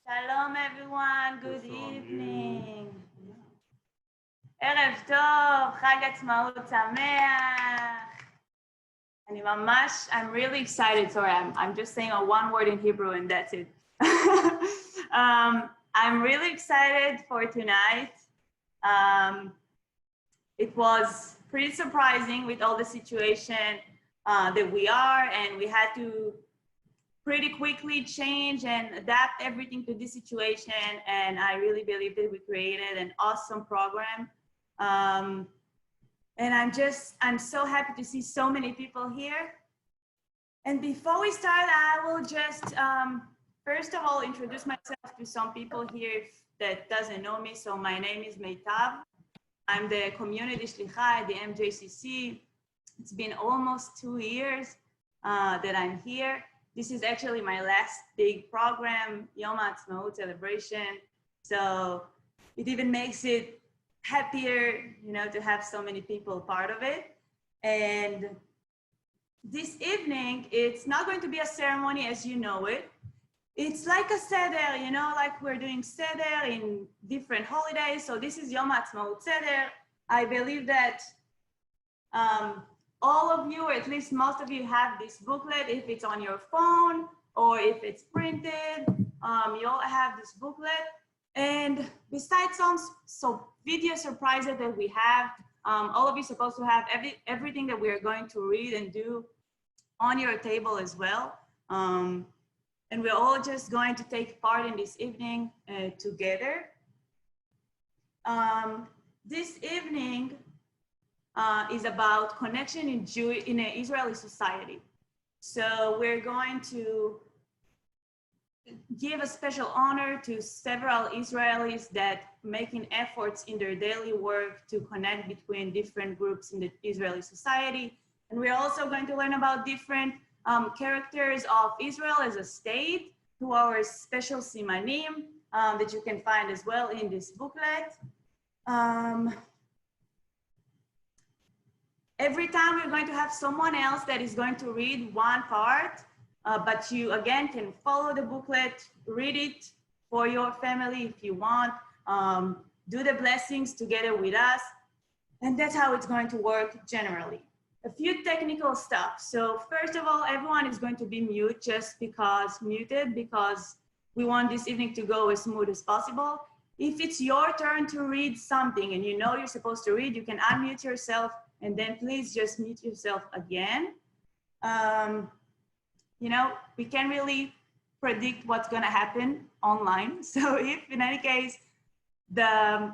Shalom everyone, good evening. ערב טוב, חג עצמאות שמח. I'm really excited. Sorry, I'm just saying one word in Hebrew and that's it. I'm really excited for tonight. It was pretty surprising with all the situation that we are, and we had to pretty quickly change and adapt everything to this situation. And I really believe that we created an awesome program. And I'm so happy to see so many people here. And before we start, I will just, first of all, introduce myself to some people here that doesn't know me. So my name is Meitav. I'm the community shlicha at the MJCC. It's been almost 2 years that I'm here. This is actually my last big program, Yom HaAtzmaut celebration. So it even makes it happier, to have so many people part of it. And this evening, it's not going to be a ceremony as you know it. It's like a seder, like we're doing seder in different holidays. So this is Yom HaAtzmaut seder. I believe that all of you, or at least most of you, have this booklet. If it's on your phone or if it's printed, you all have this booklet. And besides some video surprises that we have, all of you are supposed to have everything that we are going to read and do on your table as well. And we're all just going to take part in this evening together. This evening is about connection in an Israeli society. So we're going to give a special honor to several Israelis that making efforts in their daily work to connect between different groups in the Israeli society. And we're also going to learn about different characters of Israel as a state through our special simanim that you can find as well in this booklet. Every time we're going to have someone else that is going to read one part, but you again can follow the booklet, read it for your family if you want, do the blessings together with us. And that's how it's going to work generally. A few technical stuff. So first of all, everyone is going to be muted because we want this evening to go as smooth as possible. If it's your turn to read something and you're supposed to read, you can unmute yourself and then please just mute yourself again. We can't really predict what's gonna happen online. So if in any case, the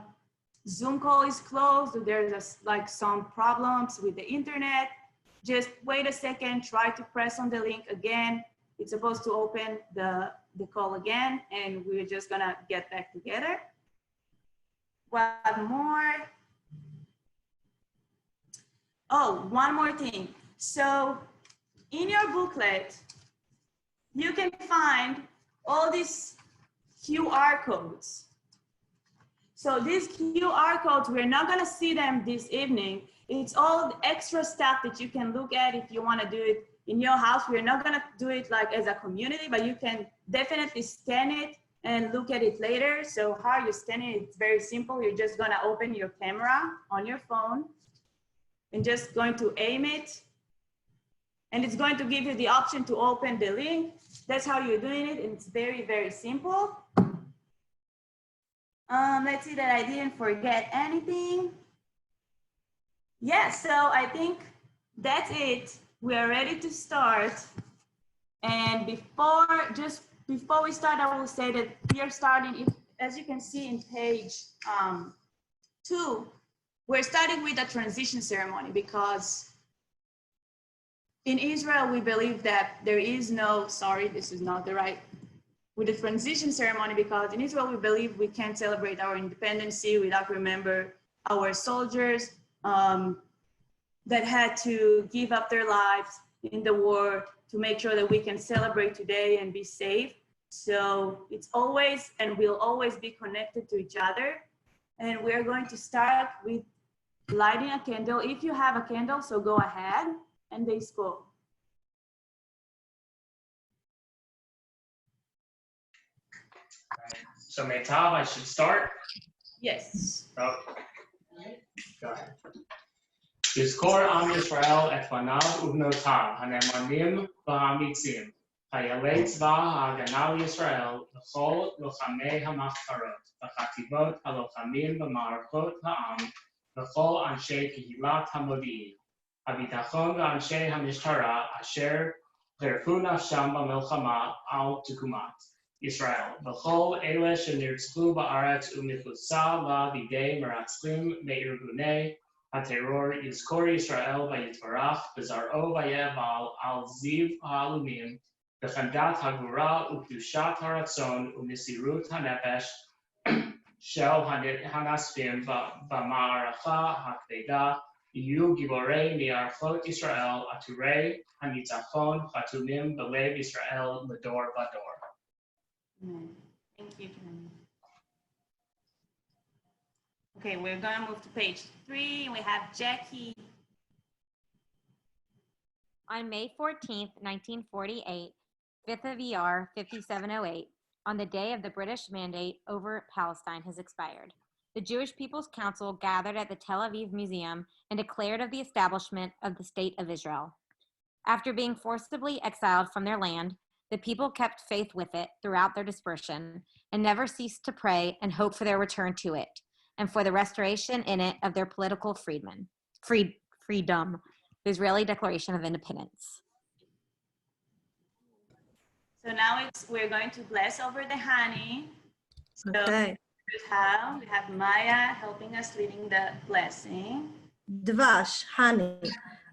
Zoom call is closed, or there's some problems with the internet, just wait a second, try to press on the link again. It's supposed to open the call again, and we're just gonna get back together. What more? Oh, one more thing. So in your booklet, you can find all these QR codes. So these QR codes, we're not gonna see them this evening. It's all extra stuff that you can look at if you wanna do it in your house. We're not gonna do it as a community, but you can definitely scan it and look at it later. So how you scan it, it's very simple. You're just gonna open your camera on your phone and just going to aim it. And it's going to give you the option to open the link. That's how you're doing it. And it's very, very simple. Let's see that I didn't forget anything. Yeah, so I think that's it. We are ready to start. And before we start, I will say that we are starting, as you can see in page 2, we're starting with a transition ceremony because in Israel, we believe that there is no, sorry, this is not the right, with the transition ceremony, because in Israel, we believe we can't celebrate our independence without remember our soldiers that had to give up their lives in the war to make sure that we can celebrate today and be safe. So it's always and will always be connected to each other. And we're going to start with lighting a candle. If you have a candle, so go ahead and they spoke. So Meitav, I should start? Yes. Oh, go ahead. יזכור עם ישראל את בניו ובנותיו הנאמנים והאמיצים, חיילי צבא ההגנה לישראל וכל לוחמי המחתרות וחטיבות הלוחמים במערכות העם וכל אנשי קהילת המודיעין, הביטחון ואנשי המשטרה אשר חירפו נפשם במלחמה על תקומת ישראל, וכל אלה שנרצחו בארץ ומחוצה לה בידי מרצחים מארגוני הטרור יזכור ישראל ויתברך בזרעו ויבל על זיו העלומים בחמדת הגבורה וקדושת הרצון ומסירות הנפש של הנספים במערכה הכבדה יהיו גיבורי מערכות ישראל עטורי הניצחון חתומים בלב ישראל לדור ודור. Thank you, Jen. Okay, we're going to move to page 3. We have Jackie. On May 14th, 1948, 5th of ER 5708, on the day of the British mandate over Palestine has expired. The Jewish People's Council gathered at the Tel Aviv Museum and declared of the establishment of the State of Israel. After being forcibly exiled from their land, the people kept faith with it throughout their dispersion and never ceased to pray and hope for their return to it and for the restoration in it of their political freedom, the Israeli Declaration of Independence. So now we're going to bless over the honey. So Okay. we have Maya helping us leading the blessing. Dvash, honey.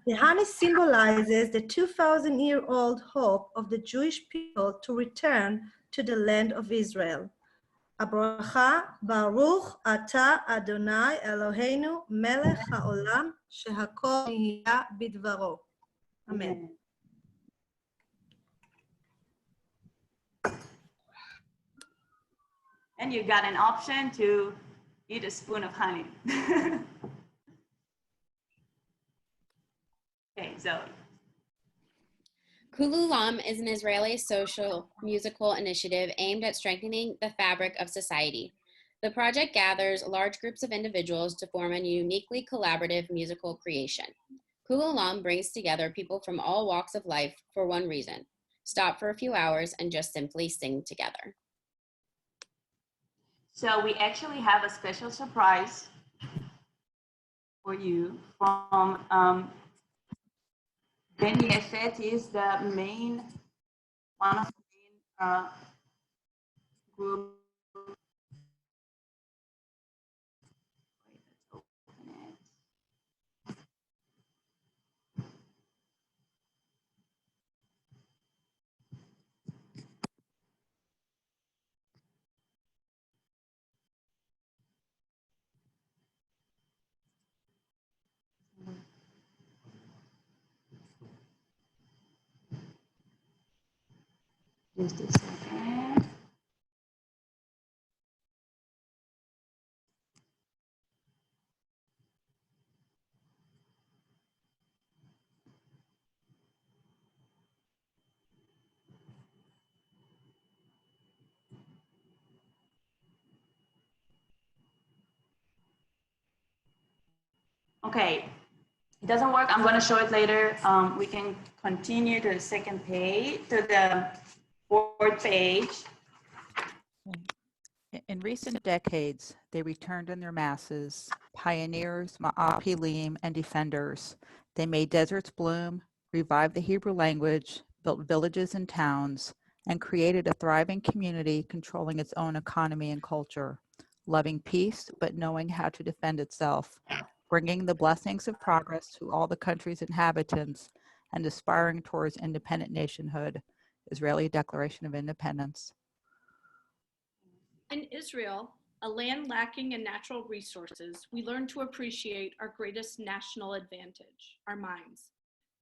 The honey symbolizes the 2,000-year-old hope of the Jewish people to return to the land of Israel. Abracha, Baruch Ata Adonai Eloheinu Melech HaOlam Shehakol Nihya Bidvaro. Amen. And you got an option to eat a spoon of honey. Okay, Zoe. Kululam is an Israeli social musical initiative aimed at strengthening the fabric of society. The project gathers large groups of individuals to form a uniquely collaborative musical creation. Kululam brings together people from all walks of life for one reason: stop for a few hours and just simply sing together. So we actually have a special surprise for you from Ben Yefet. Is the main one of the main group. Wait, let's open it. Just a second. Okay, it doesn't work. I'm going to show it later. We can continue to the second page, to the fourth page. In recent decades, they returned in their masses, pioneers, ma'apilim, and defenders. They made deserts bloom, revived the Hebrew language, built villages and towns, and created a thriving community controlling its own economy and culture, loving peace but knowing how to defend itself, bringing the blessings of progress to all the country's inhabitants, and aspiring towards independent nationhood. Israeli Declaration of Independence. In Israel, a land lacking in natural resources, we learn to appreciate our greatest national advantage, our minds.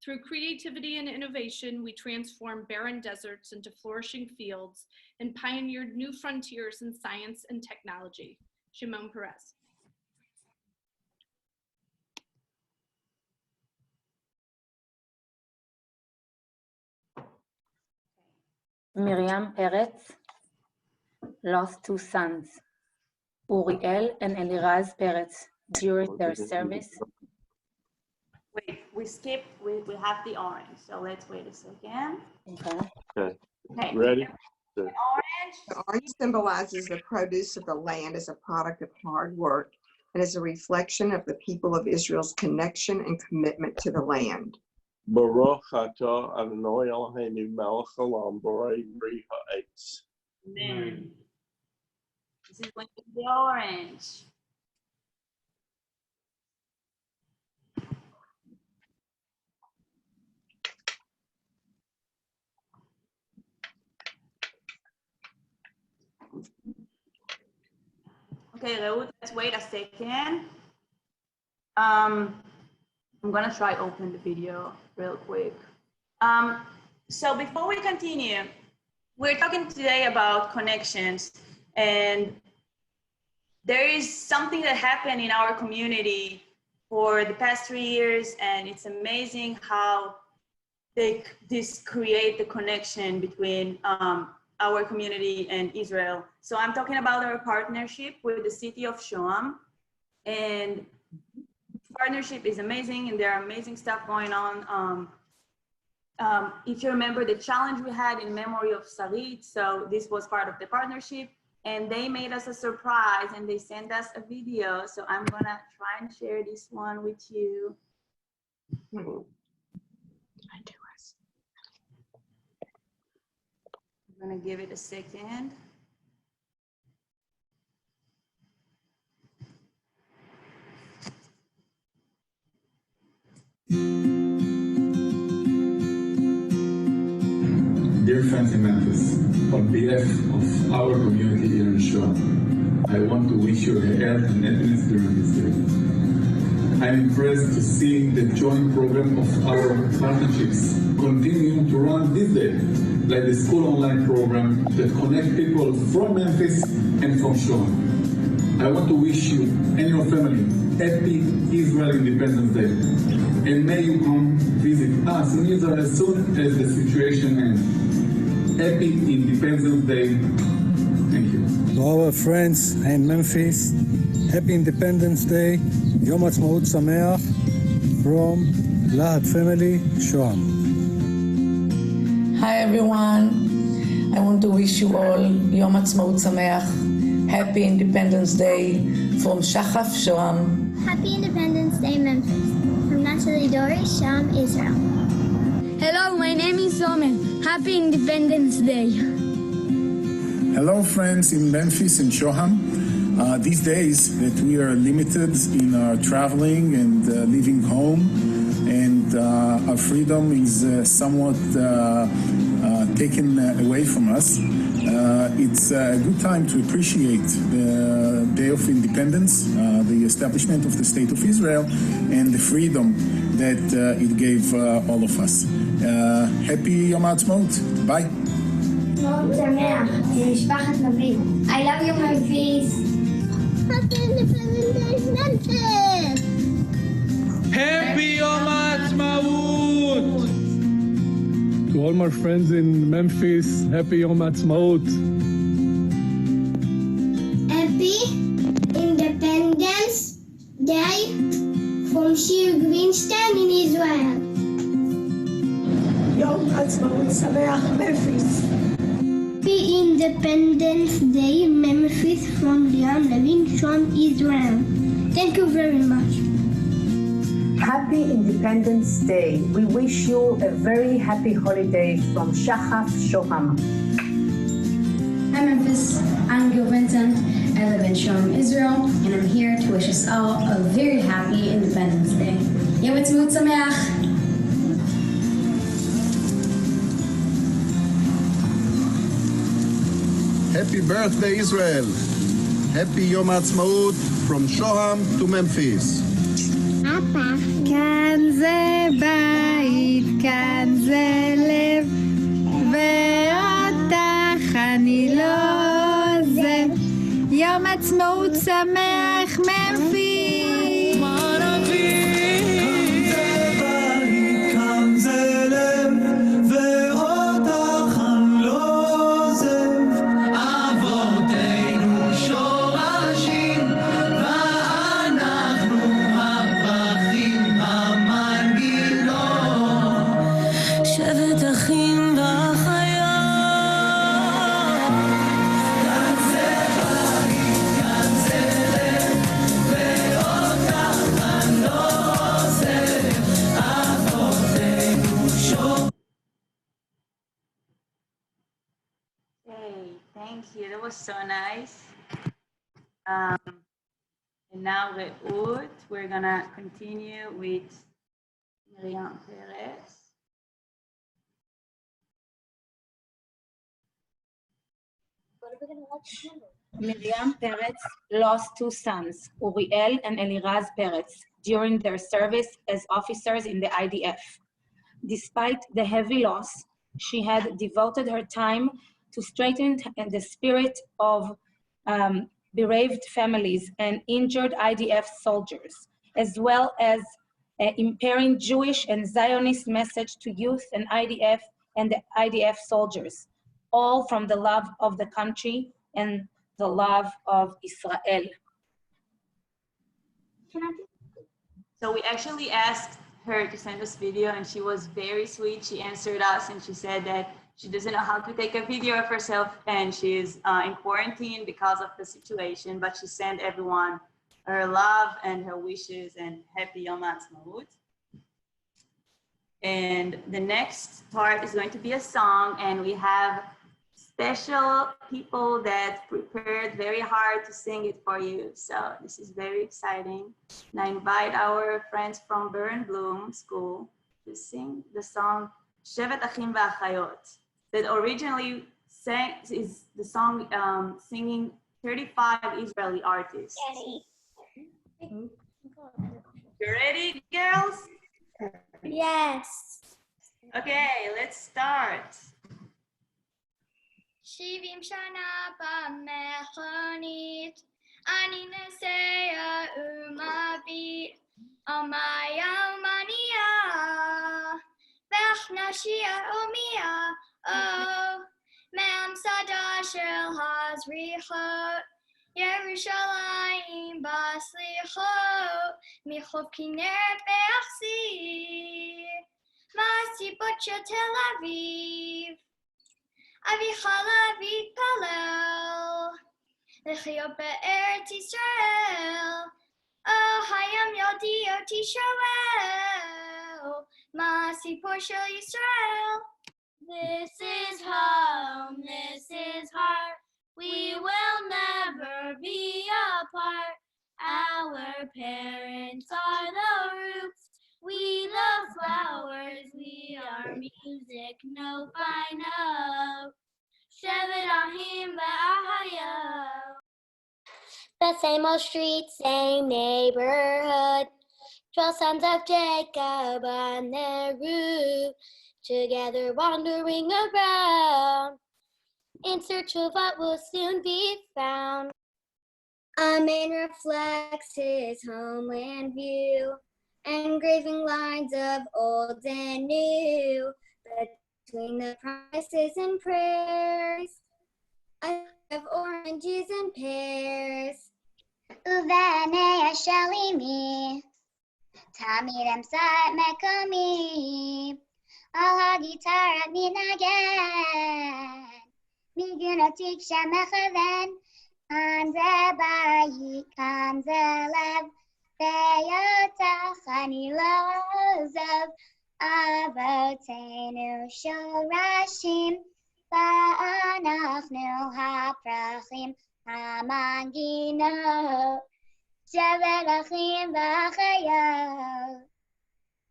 Through creativity and innovation, we transformed barren deserts into flourishing fields and pioneered new frontiers in science and technology. Shimon Peres. Miriam Peretz. lost two sons, Uriel and Eliraz Peretz, during their service. Wait, we skipped, we have the orange, so let's wait a second. Okay. Okay. Ready? Orange. The orange symbolizes the produce of the land as a product of hard work and is a reflection of the people of Israel's connection and commitment to the land. Baruch atah Adonai Eloheinu melech haolam borei bri ha'etz. Amen. This is going to be the orange. Okay, Reut, let's wait a second. I'm gonna try open the video real quick. So before we continue, we're talking today about connections, and there is something that happened in our community for the past 3 years, and it's amazing how this create the connection between our community and Israel. So I'm talking about our partnership with the city of Shoam, and partnership is amazing, and there are amazing stuff going on. If you remember the challenge we had in memory of Sarit, so this was part of the partnership, and they made us a surprise and they sent us a video. So I'm gonna try and share this one with you. I'm gonna give it a second. Dear friends in Memphis, on behalf of our community here in Shoam, I want to wish you health and happiness during this day. I'm impressed to see the joint program of our partnerships continue to run this day, like the school online program that connect people from Memphis and from Shoam. I want to wish you and your family happy Israel Independence Day, and may you come visit us in Israel as soon as the situation ends. Happy Independence Day. Thank you. To our friends in Memphis, Happy Independence Day, Yom Ha'atzmaut Sameach from Lahat family, Shoam. Hi everyone, I want to wish you all Yom Ha'atzmaut Sameach, Happy Independence Day from Shachaf, Shoam. Happy Independence Day, Memphis. From Natalie Dory, Shoam, Israel. Hello, my name is Omer. Happy Independence Day. Hello, friends in Memphis and Shoam. These days that we are limited in our traveling and leaving home, and our freedom is somewhat taken away from us, it's a good time to appreciate the Day of Independence, the establishment of the State of Israel, and the freedom that it gave all of us. Happy Yom Ha'atzmaut. Bye. I love you, Memphis. Happy Independence Day, Memphis. Happy Yom Ha'atzmaut. To all my friends in Memphis, Happy Yom Ha'atzmaut. Happy Independence Day from Shir Greenstein in Israel. Yom Ha'atzmaut Sameach, Memphis. Happy Independence Day, Memphis, from Leon Levin, Shoam, Israel. Thank you very much. Happy Independence Day. We wish you a very happy holiday from Shachaf, Shoam. Hi Memphis, I'm Gil Vincent. I live in Shoam, Israel, and I'm here to wish us all a very happy Independence Day. Yom Ha'atzmaut Sameach. Happy birthday, Israel. Happy Yom Ha'atzmaut from Shoam to Memphis. כאן זה בית, כאן זה לב, ואותך אני לא עוזב. יום עצמאות שמח, ממפיס. כאן זה לב, ואותך אני לא עוזב. אבותינו שבט אחים ואחיות. כאן זה בית, כאן זה לב, ואותך אני לא עוזב, אבותינו שוב. Hey, thank you. That was so nice. And now Reut, we're gonna continue with Miriam Perez. Miriam Peretz lost two sons, Uriel and Eliraz Peretz, during their service as officers in the IDF. Despite the heavy loss, she had devoted her time to strengthen the spirit of bereaved families and injured IDF soldiers, as well as impairing Jewish and Zionist message to youth and the IDF soldiers, all from the love of the country and the love of Israel. So we actually asked her to send us video and she was very sweet. She answered us and she said that she doesn't know how to take a video of herself and she's in quarantine because of the situation, but she sent everyone her love and her wishes and happy Yom Ha'atzmaut. And the next part is going to be a song, and we have special people that prepared very hard to sing it for you. So this is very exciting. And I invite our friends from Burn Bloom School to sing the song Shevet Achim V'Achayot that originally is the song singing 35 Israeli artists. You ready, girls? Yes. Okay, let's start. 70 שנה במכונית, אני נוסע ומביט על מי אלמניה, ואך נשי הרומיה, מהמצדה של הזריחות, ירושלים בסליחות, מחוף כנרת באכסיר, מהסיבות של תל אביב. אביך להתפלל, לחיות בארץ ישראל, היום יודעי אותי שואל, מה הסיפור של ישראל? This is home, this is heart, we will never be apart. Our parents are the roots, we the flowers, we are music, note by note. Shevet Ahim V'Ahayot. The same old street, same neighborhood. 12 sons of Jacob on their route, together wandering around, in search of what will soon be found. A man reflects his homeland view, engraving lines of old and new, between the promises and prayers of oranges and pears. ובעיני השלימי, תמיד אמצא את מקומי, על הגיטרה מנגן, ניגון עתיק שמכוון, כאן זה בית, כאן זה לב, ואותך אני לא עוזב, אבותינו שורשים, ואנחנו הפרחים המנגינות, שבת אחים ואחיות.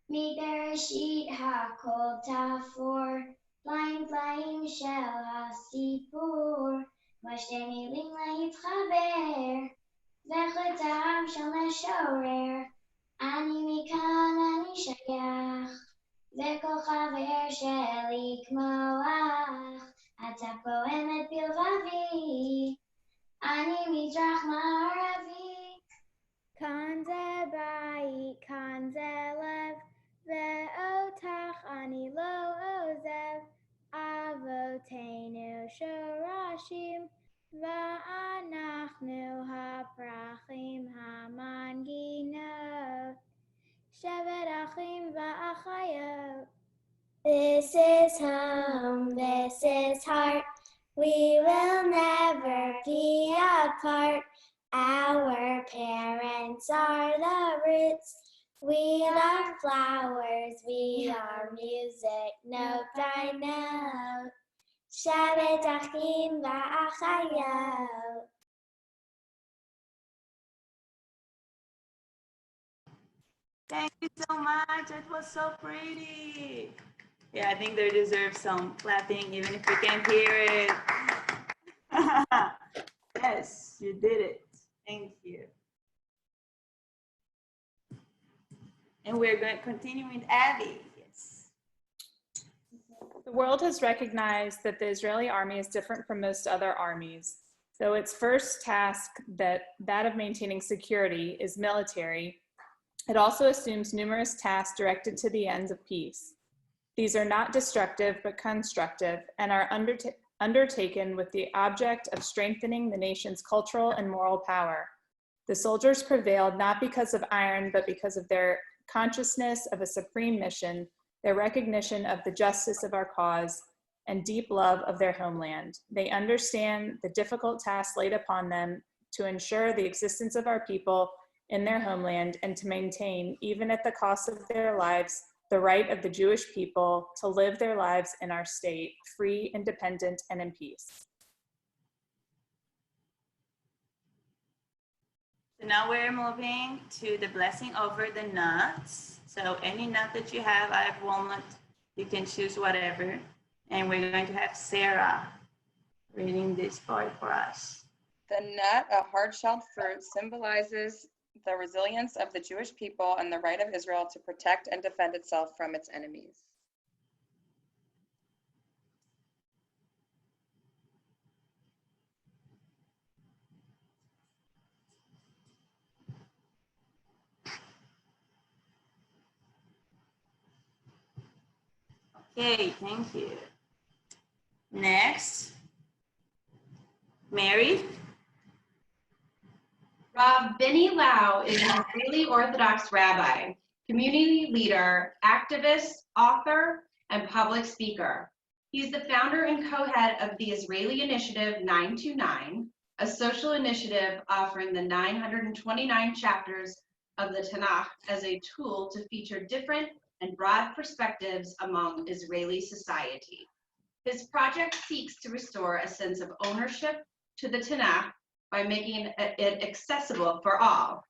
מבראשית הכל תפור, פלאים של הסיפור, ושתי מילים להתחבר, וכתב של משורר, אני מכאן אני שייך, וכל חבר שלי כמו אח, אתה פועמת בלבבי, אני מזרח מערבי. כאן זה בית, כאן זה לב, ואותך אני לא עוזב, אבותינו שורשים, ואנחנו הפרחים המנגינות, שבת אחים ואחיות. This is home, this is heart. We will never be apart. Our parents are the roots. We are flowers, we are music, note by note. Shabbat achim v'achayot. Thank you so much. It was so pretty. Yeah, I think they deserve some clapping, even if we can't hear it. Yes, you did it. Thank you. And we're going to continue with Abby. Yes. The world has recognized that the Israeli army is different from most other armies. Though its first task, that of maintaining security, is military, it also assumes numerous tasks directed to the ends of peace. These are not destructive, but constructive, and are undertaken with the object of strengthening the nation's cultural and moral power. The soldiers prevailed not because of iron, but because of their consciousness of a supreme mission, their recognition of the justice of our cause, and deep love of their homeland. They understand the difficult task laid upon them to ensure the existence of our people in their homeland and to maintain, even at the cost of their lives, the right of the Jewish people to live their lives in our state, free, independent, and in peace. So now we're moving to the blessing over the nuts. So any nut that you have, I have walnut, you can choose whatever. And we're going to have Sarah reading this part for us. The nut, a hard-shelled fruit, symbolizes the resilience of the Jewish people and the right of Israel to protect and defend itself from its enemies. Okay, thank you. Next, Mary. Rav Benny Lau is an Israeli Orthodox rabbi, community leader, activist, author, and public speaker. He's the founder and co-head of the Israeli Initiative 929, a social initiative offering the 929 chapters of the Tanakh as a tool to feature different and broad perspectives among Israeli society. His project seeks to restore a sense of ownership to the Tanakh by making it accessible for all.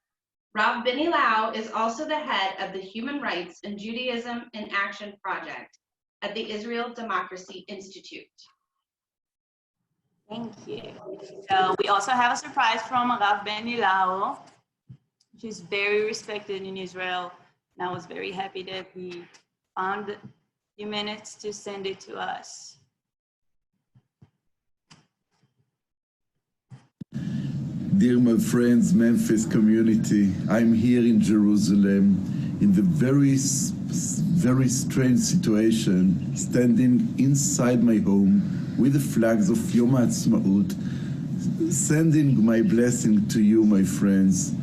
Rav Benny Lau is also the head of the Human Rights and Judaism in Action Project at the Israel Democracy Institute. Thank you. So we also have a surprise from Rav Benny Lau, which is very respected in Israel. And I was very happy that he found a few minutes to send it to us. Dear my friends, Memphis community, I'm here in Jerusalem in the very strange situation, standing inside my home with the flags of Yom HaAtzmaut, sending my blessing to you, my friends.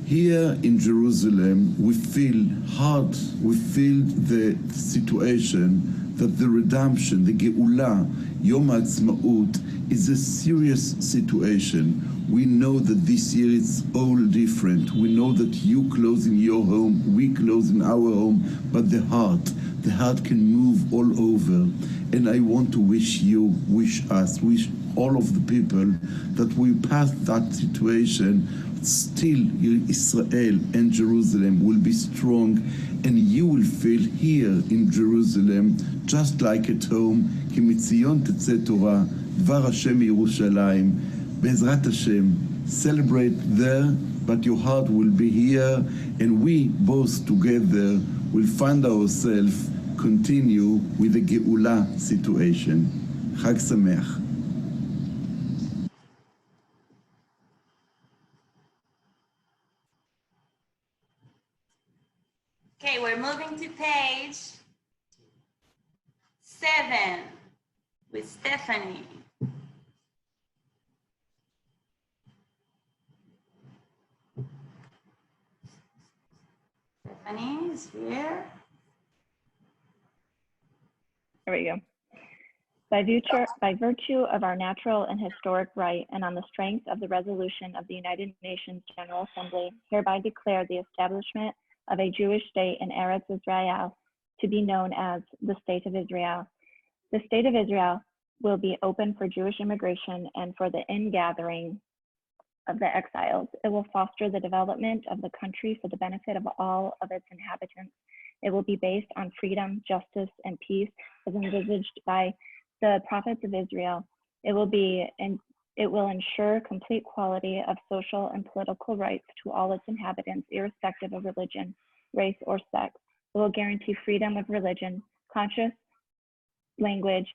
Here in Jerusalem, we feel hard, we feel the situation that the redemption, the Geulah, Yom HaAtzmaut, is a serious situation. We know that this year it's all different. We know that you close in your home, we close in our home, but the heart can move all over. And I want to wish you, wish us, wish all of the people that we pass that situation. Still, Israel and Jerusalem will be strong, and you will feel here in Jerusalem, just like at home, כי מציון תצא תורה, דבר השם מירושלים. Bezrat Hashem, celebrate there, but your heart will be here, and we both together will find ourselves continue with the Geulah situation. Chag Sameach. Okay, we're moving to page 7 with Stephanie. Stephanie is here. There we go. By virtue of our natural and historic right, and on the strength of the resolution of the United Nations General Assembly, hereby declare the establishment of a Jewish state in Eretz Israel to be known as the State of Israel. The State of Israel will be open for Jewish immigration and for the ingathering of the exiles. It will foster the development of the country for the benefit of all of its inhabitants. It will be based on freedom, justice, and peace as envisaged by the prophets of Israel. It will ensure complete equality of social and political rights to all its inhabitants, irrespective of religion, race, or sex. It will guarantee freedom of religion, conscience, language,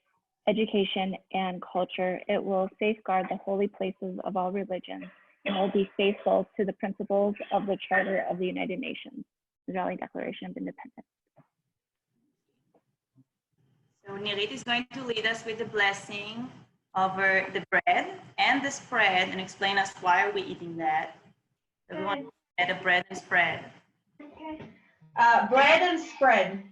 education, and culture. It will safeguard the holy places of all religions and will be faithful to the principles of the Charter of the United Nations, Israeli Declaration of Independence. So Nirit is going to lead us with the blessing over the bread and the spread and explain us why are we eating that. Everyone had the bread and spread. Bread and spread.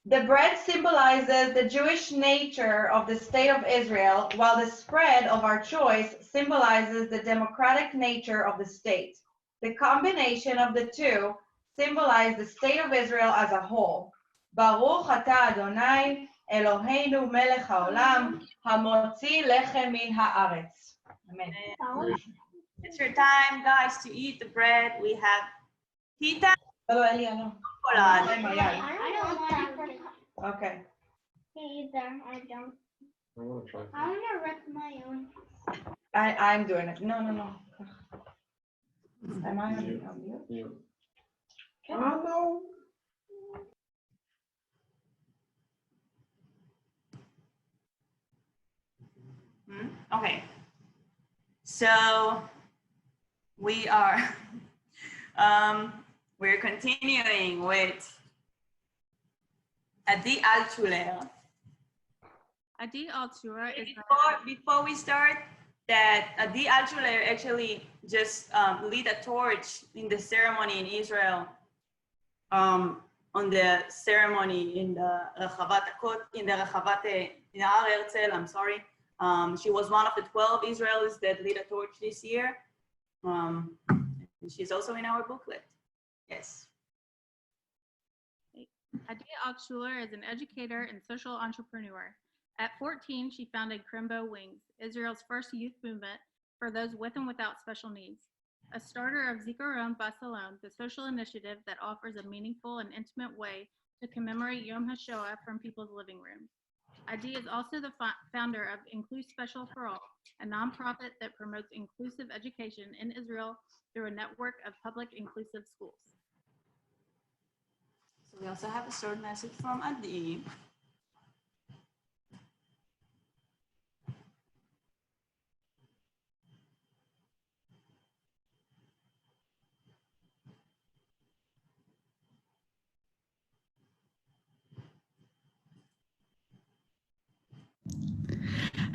The bread symbolizes the Jewish nature of the state of Israel, while the spread of our choice symbolizes the democratic nature of the state. The combination of the two symbolize the state of Israel as a whole. Baruch atah Adonai Eloheinu melech haolam hamotzi lechem min haaretz. Amen. It's your time, guys, to eat the bread. We have pita. I don't want to. Okay. Me either. I don't. I want to wreck my own. I'm doing it. No. Am I on mute? Oh, no. Okay. So we are we're continuing with Adi Altshuler. Adi Altshuler is before we start, that Adi Altshuler actually just lead a torch in the ceremony in Israel, on the ceremony in the Rechavat in the Har Herzl. I'm sorry. She was one of the 12 Israelis that lead a torch this year. And she's also in our booklet. Yes. Adi Altshuler is an educator and social entrepreneur. At 14, she founded Crimbo Wings, Israel's first youth movement for those with and without special needs. A starter of Zikaron Basalon, the social initiative that offers a meaningful and intimate way to commemorate Yom HaShoah from people's living rooms. Adi is also the founder of Include Special for All, a nonprofit that promotes inclusive education in Israel through a network of public inclusive schools. So we also have a short message from Adi.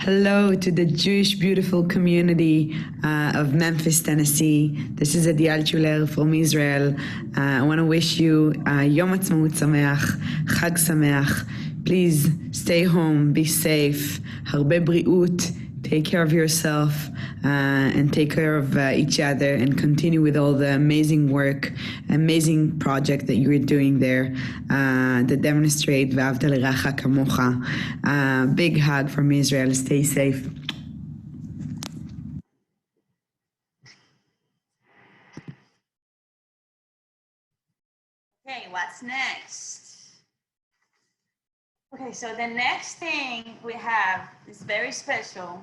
Hello to the Jewish beautiful community of Memphis, Tennessee. This is Adi Altshuler from Israel. I want to wish you Yom Ha'atzmaut Sameach, Chag Sameach. Please stay home, be safe, harbe briut, take care of yourself and take care of each other, and continue with all the amazing work, amazing project that you're doing there that demonstrate V'ahavta l'reacha kamocha. Big hug from Israel. Stay safe. Okay, what's next? Okay, so the next thing we have is very special.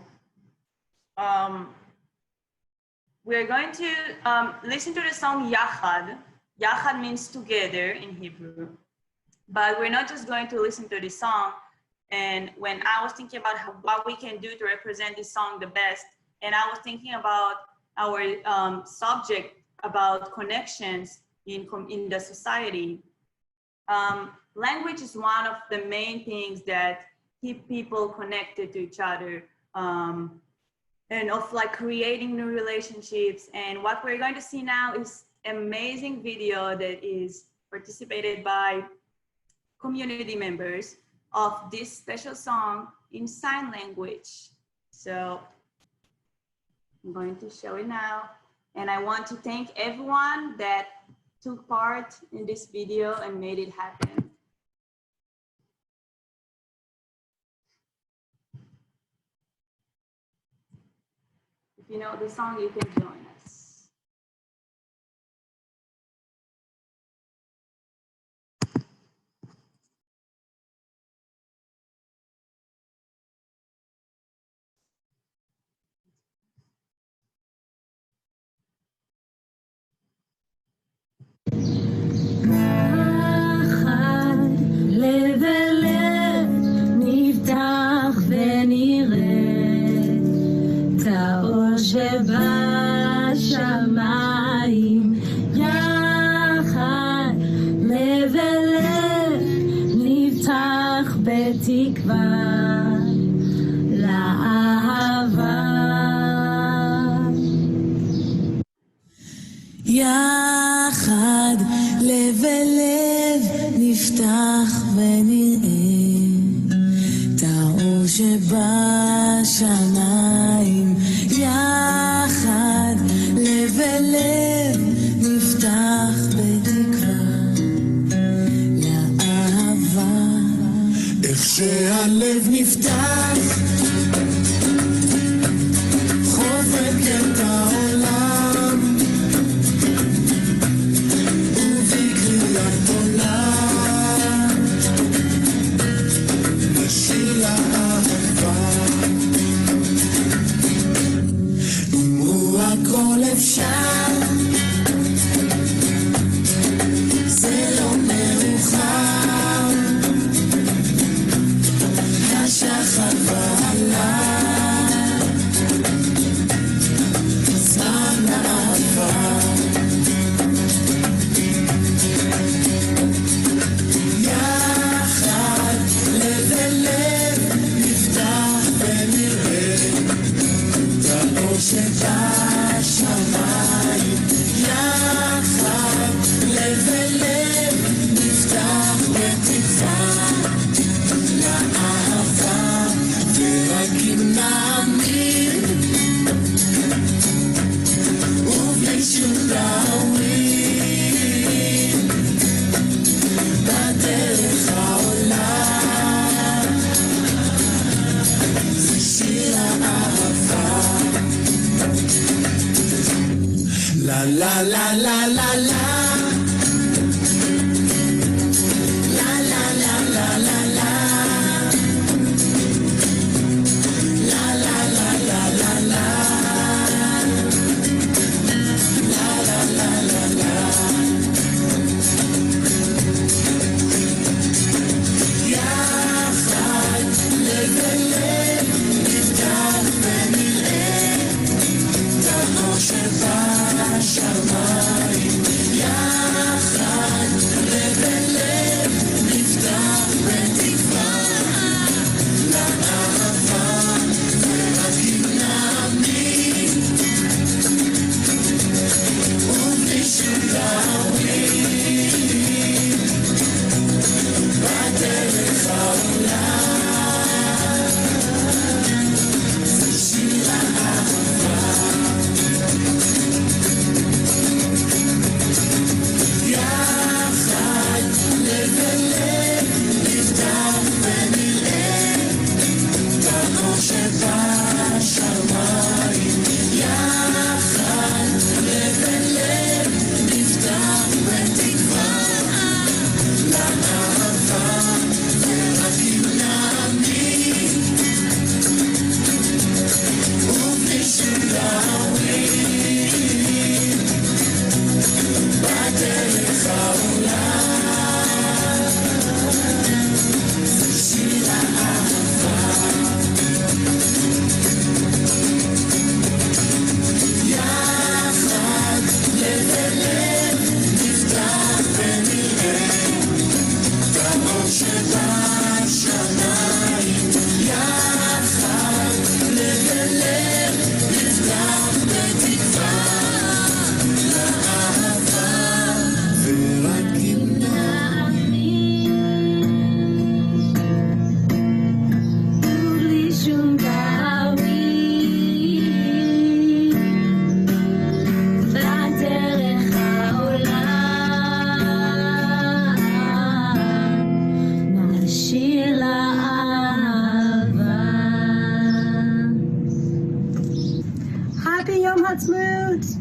We're going to listen to the song Yachad. Yachad means together in Hebrew. But we're not just going to listen to this song. And when I was thinking about what we can do to represent this song the best, and I was thinking about our subject about connections in the society, language is one of the main things that keep people connected to each other, and of like creating new relationships. And what we're going to see now is an amazing video that is participated by community members of this special song in sign language. So I'm going to show it now. And I want to thank everyone that took part in this video and made it happen. If you know the song, you can join us. לב אל לב נפתח ונראה את האור שבשמיים יחד. לב אל לב נפתח בתקווה לאהבה. יחד לב אל לב נפתח ונראה את האור שבשמיים. יחד לב אל לב נפתח בתקווה לאהבה. איך שהלב נפתח חובק את העולם ובקריאת עולם נשיר אהבה. אמרו הכל אפשר, זה לא מאוחר, השחר ועלה, זמן אהבה. יחד לב אל לב נפתח ונראה את האור שבשמיים. יחד לב אל לב נפתח בתקווה לאהבה. ורק אם נאמין ובלי שום דאווין בדרך העולה זה שיר האהבה. לה לה לה לה לה לה שבשמיים.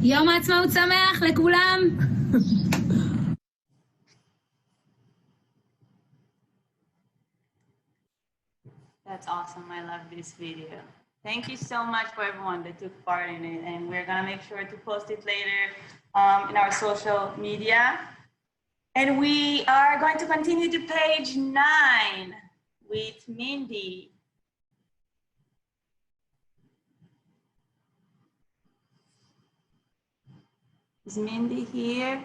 יום העצמאות שמח לכולם. That's awesome. I love this video. Thank you so much for everyone that took part in it. And we're going to make sure to post it later in our social media. And we are going to continue to page 9 with Mindy. Is Mindy here?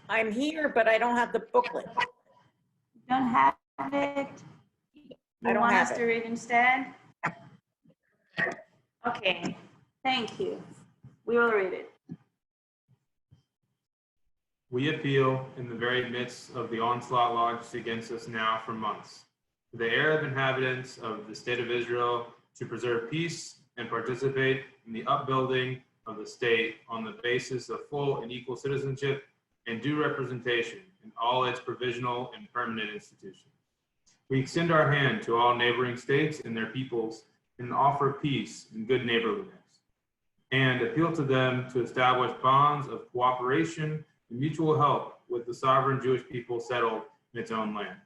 I'm here, but I don't have the booklet. You don't have it? I You don't want have us it. to read instead? Okay, thank you. We will read it. We appeal in the very midst of the onslaught launched against us now for months, to the Arab inhabitants of the State of Israel to preserve peace and participate in the upbuilding of the state on the basis of full and equal citizenship and due representation in all its provisional and permanent institutions. We extend our hand to all neighboring states and their peoples and offer peace and good neighborliness, and appeal to them to establish bonds of cooperation and mutual help with the sovereign Jewish people settled in its own land.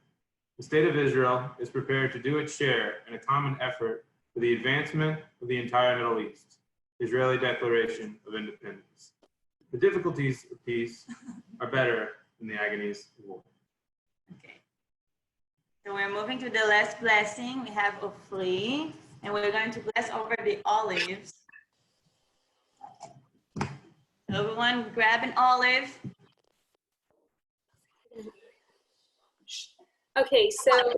The State of Israel is prepared to do its share in a common effort for the advancement of the entire Middle East, Israeli Declaration of Independence. The difficulties of peace are better than the agonies of war. Okay. So we're moving to the last blessing. We have Ofli, and we're going to bless over the olives. So everyone grab an olive. Okay, so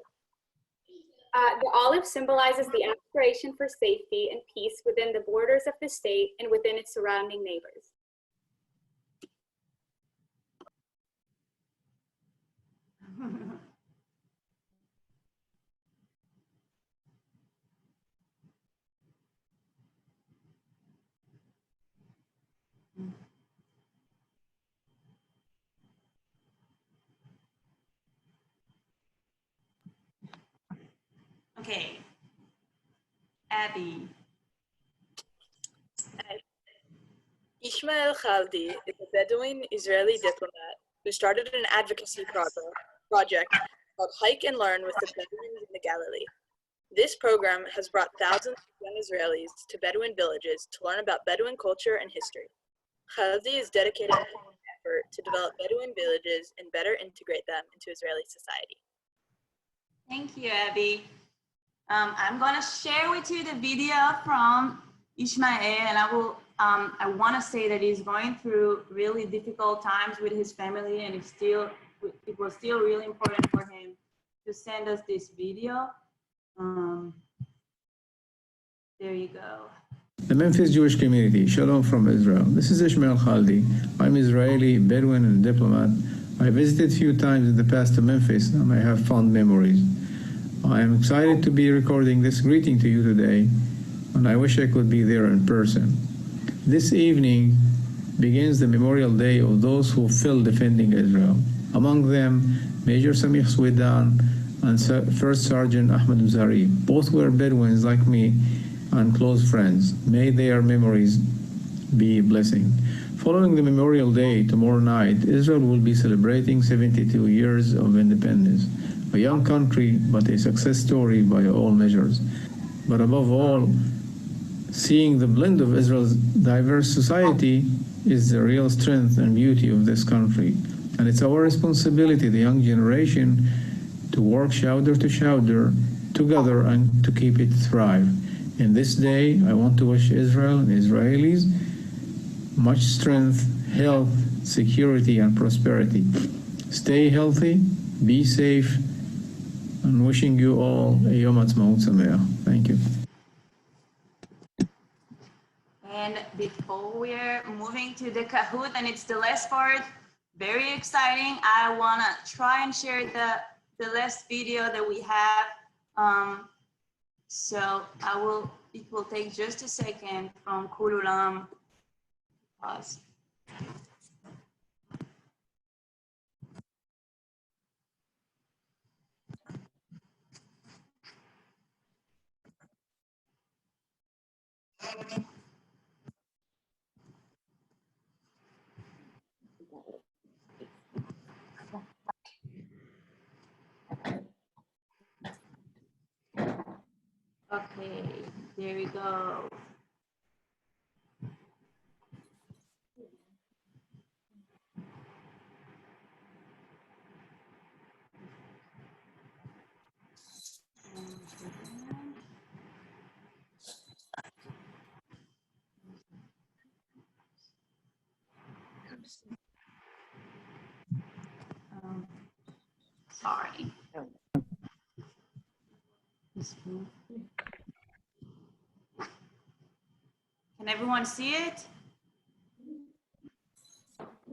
the olive symbolizes the aspiration for safety and peace within the borders of the state and within its surrounding neighbors. Okay. Abby. Ishmael Khaldi is a Bedouin Israeli diplomat who started an advocacy project called Hike and Learn with the Bedouins in the Galilee. This program has brought thousands of young Israelis to Bedouin villages to learn about Bedouin culture and history. Khaldi is dedicated to an effort to develop Bedouin villages and better integrate them into Israeli society. Thank you, Abby. I'm gonna share with you the video from Ishmael, and I want to say that he's going through really difficult times with his family, and it was still really important for him to send us this video. There you go. The Memphis Jewish community, Shalom from Israel. This is Ishmael Khaldi. I'm Israeli, Bedouin, and diplomat. I visited a few times in the past to Memphis, and I have fond memories. I am excited to be recording this greeting to you today, and I wish I could be there in person. This evening begins the Memorial Day of those who fell defending Israel. Among them, Major Samih Swedan and First Sergeant Ahmed Mzari. Both were Bedouins like me and close friends. May their memories be a blessing. Following the Memorial Day tomorrow night, Israel will be celebrating 72 years of independence. A young country, but a success story by all measures. But above all, seeing the blend of Israel's diverse society is the real strength and beauty of this country. And it's our responsibility, the young generation, to work shoulder to shoulder together and to keep it thrive. In this day, I want to wish Israel and Israelis much strength, health, security, and prosperity. Stay healthy, be safe, and wishing you all a Yom Ha'atzmaut Sameach. Thank you. And before we're moving to the Kahoot, and it's the last part, very exciting. I wanna try and share the last video that we have. So it will take just a second from Kululam. Pause. Okay, there we go. Sorry. Can everyone see it?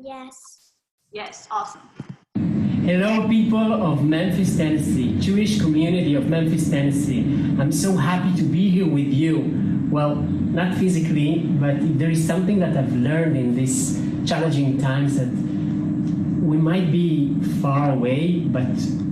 Yes. Yes, awesome. Hello, people of Memphis, Tennessee, Jewish community of Memphis, Tennessee. I'm so happy to be here with you. Well, not physically, but there is something that I've learned in these challenging times that we might be far away, but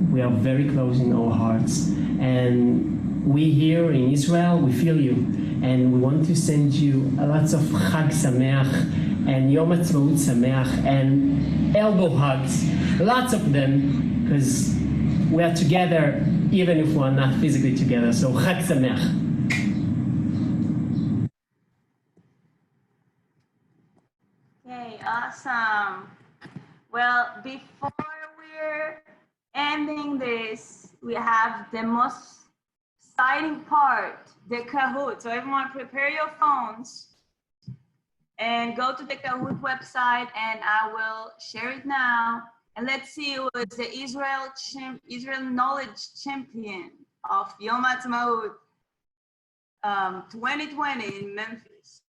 we are very close in our hearts. And we here in Israel, we feel you. And we want to send you lots of Chag Sameach and Yom Ha'atzmaut Sameach and elbow hugs, lots of them, because we are together even if we are not physically together. So Chag Sameach. Okay, awesome. Well, before we're ending this, we have the most exciting part, the Kahoot. So everyone prepare your phones and go to the Kahoot website, and I will share it now. And let's see who is the Israel Knowledge Champion of Yom Ha'atzmaut 2020 in Memphis.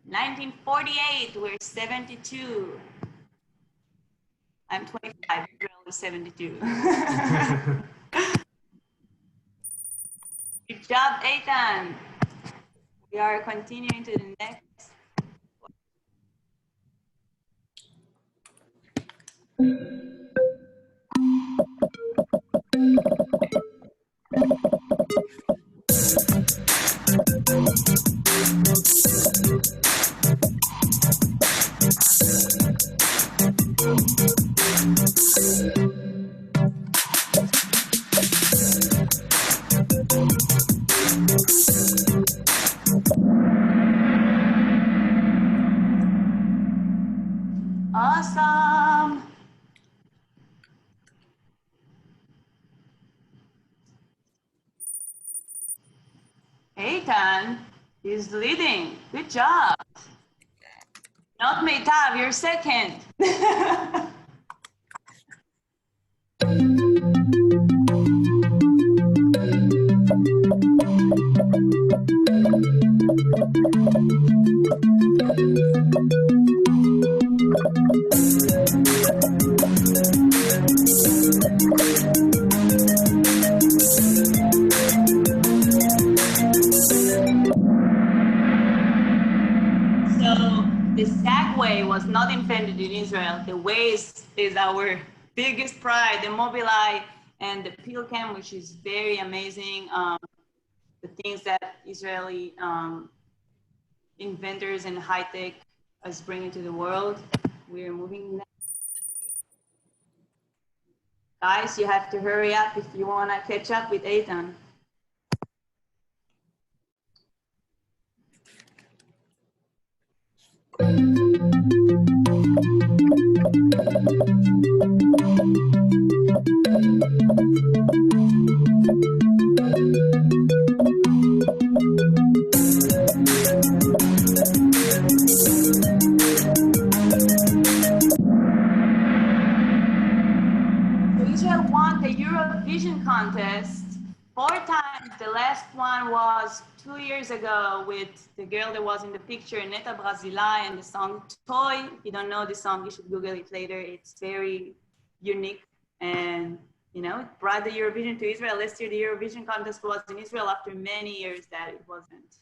1948, we're 72. I'm 25, Israel is 72. Good job, Eitan. We are continuing to the next. Awesome. Eitan is leading. Good job. Not Meitav, you're second. The Segway was not invented in Israel. The Waze is our biggest pride, the Mobileye and the Pilcam, which is very amazing. The things that Israeli inventors and high tech is bringing to the world. We're moving next. Guys, you have to hurry up if you want to catch up with Eitan. Israel won the Eurovision contest 4 times. The last one was 2 years ago with the girl that was in the picture, Neta Brasilai, and the song Toy. If you don't know the song, you should Google it later. It's very unique and, you know, it brought the Eurovision to Israel. Last year, the Eurovision contest was in Israel after many years that it wasn't.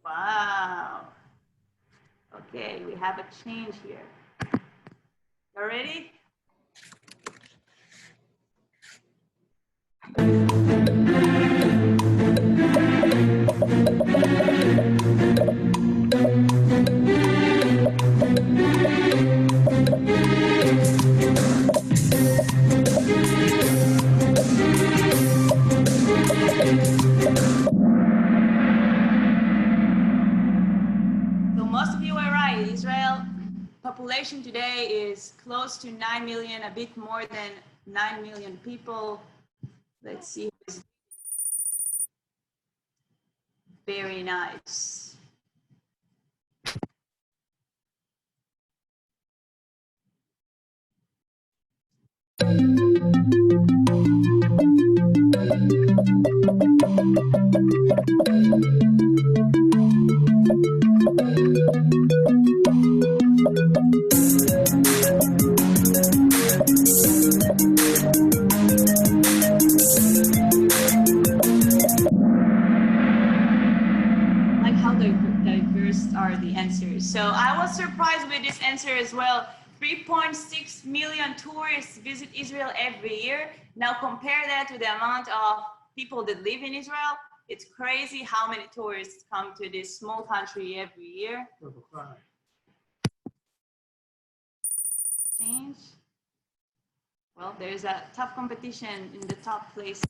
Wow. Okay, we have a change here. You ready? So most of you were right. Israel population today is close to 9 million, a bit more than 9 million people. Let's see. Very nice. Like how diverse are the answers. So I was surprised with this answer as well. 3.6 million tourists visit Israel every year. Now compare that to the amount of people that live in Israel. It's crazy how many tourists come to this small country every year. Change. Well, there's a tough competition in the top place.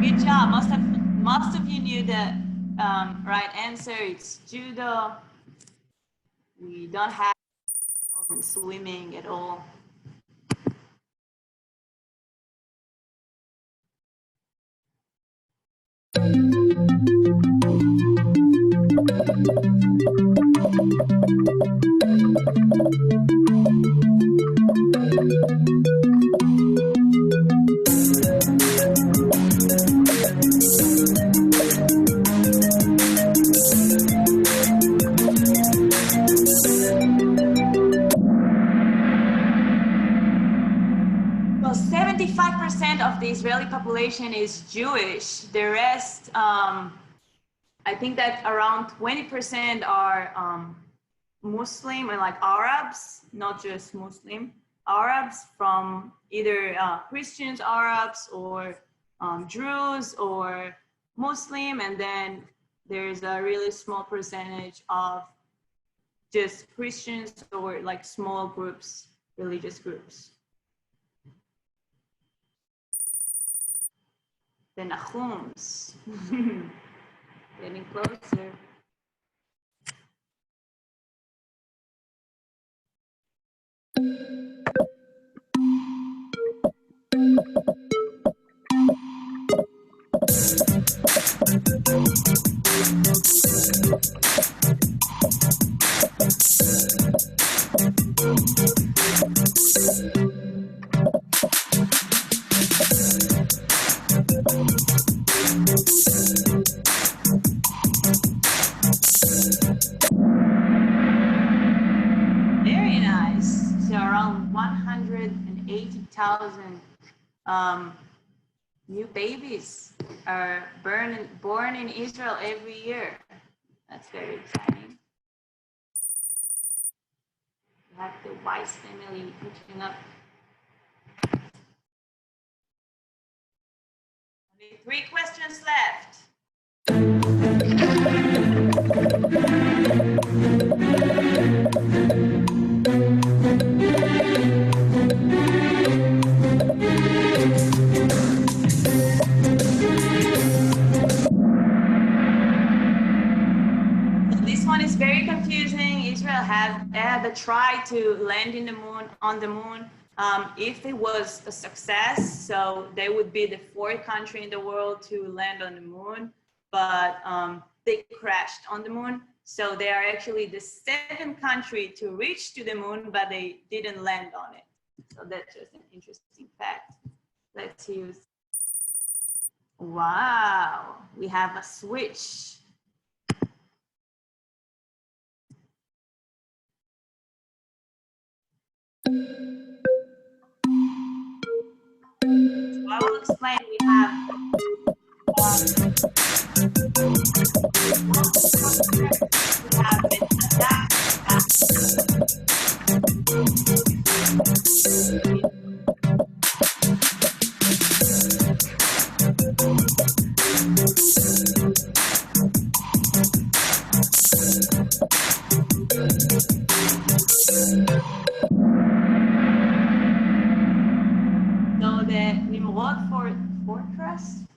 Good job. it's judo. We don't have swimming at all. Well, 75% of the Israeli population is Jewish. The rest, I think that around 20% are Muslim and like Arabs, not just Muslim, Arabs from either Christians, Arabs, or Druze or Muslim, and then there's a really small percentage of just Christians or like small groups, religious groups. The Nahums, getting closer. Very nice. So around 180,000 new babies are born in Israel every year. That's very exciting. We have the Weiss family picking up. Only 3 questions left. This one is very confusing. Israel had a try to land on the moon. If it was a success, so they would be the 4th country in the world to land on the moon, but they crashed on the moon. So they are actually the 2nd country to reach to the moon, but they didn't land on it. So that's just an interesting fact. Let's use. Wow, we have a switch. So I will explain. We have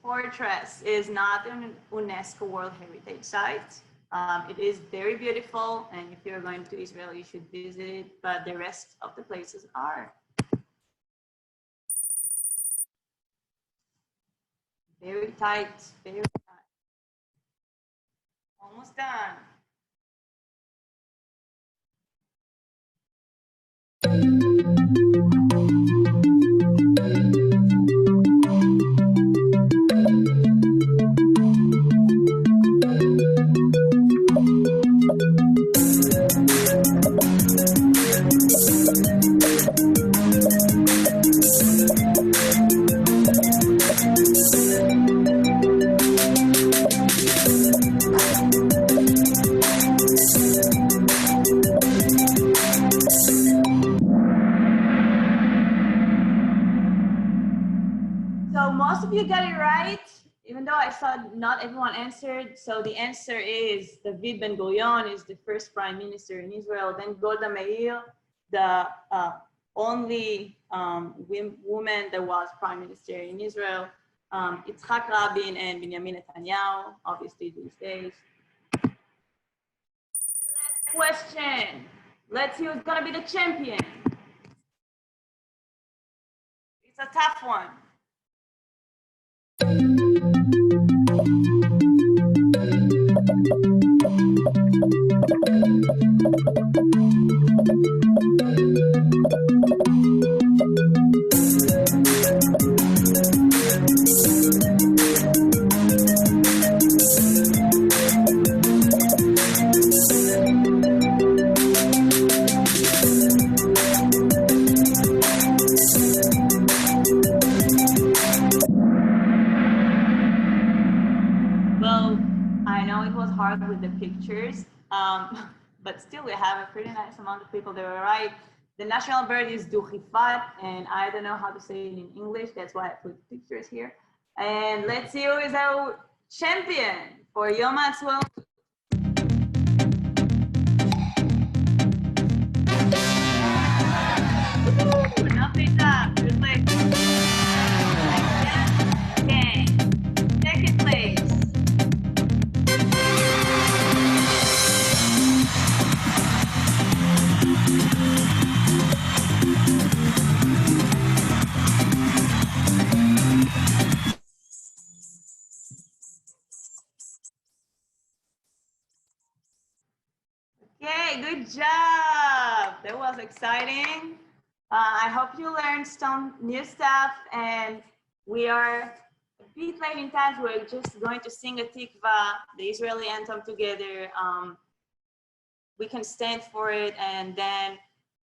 Fortress is not an UNESCO World Heritage Site. It is very beautiful, and if you're going to Israel, you should visit it, but the rest of the places are. Very tight, very tight. Almost done. You got it right, even though I thought not everyone answered. So the answer is David Ben-Gurion is the first prime minister in Israel. Then Golda Meir, the only woman that was prime minister in Israel. Yitzhak Rabin and Benjamin Netanyahu, obviously these days. question. Let's see who's gonna be the champion. It's a tough one. Well, I know it was hard with the pictures, but still we have a pretty nice amount of people that were right. The national bird is duchifat, and I don't know how to say it in English. That's why I put pictures here. And let's see who is our champion for Yom Ha'atzmaut. Enough is up. Good place. Okay. Second place. Okay, good job. That was exciting. I hope you learned some new stuff, and we are a bit late in time. We're just going to sing a tikva, the Israeli anthem together. We can stand for it, and then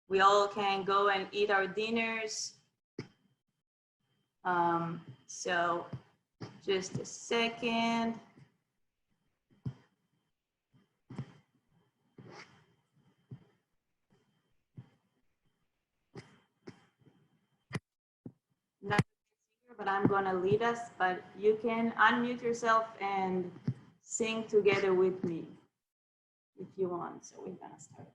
we all can go and eat our dinners. So just a second. Not a singer, but I'm gonna lead us, but you can unmute yourself and sing together with me if you want. So we're gonna start.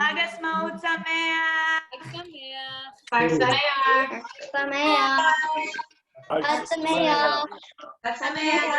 חג עצמאות שמח! חג שמח! חג שמח! חג שמח!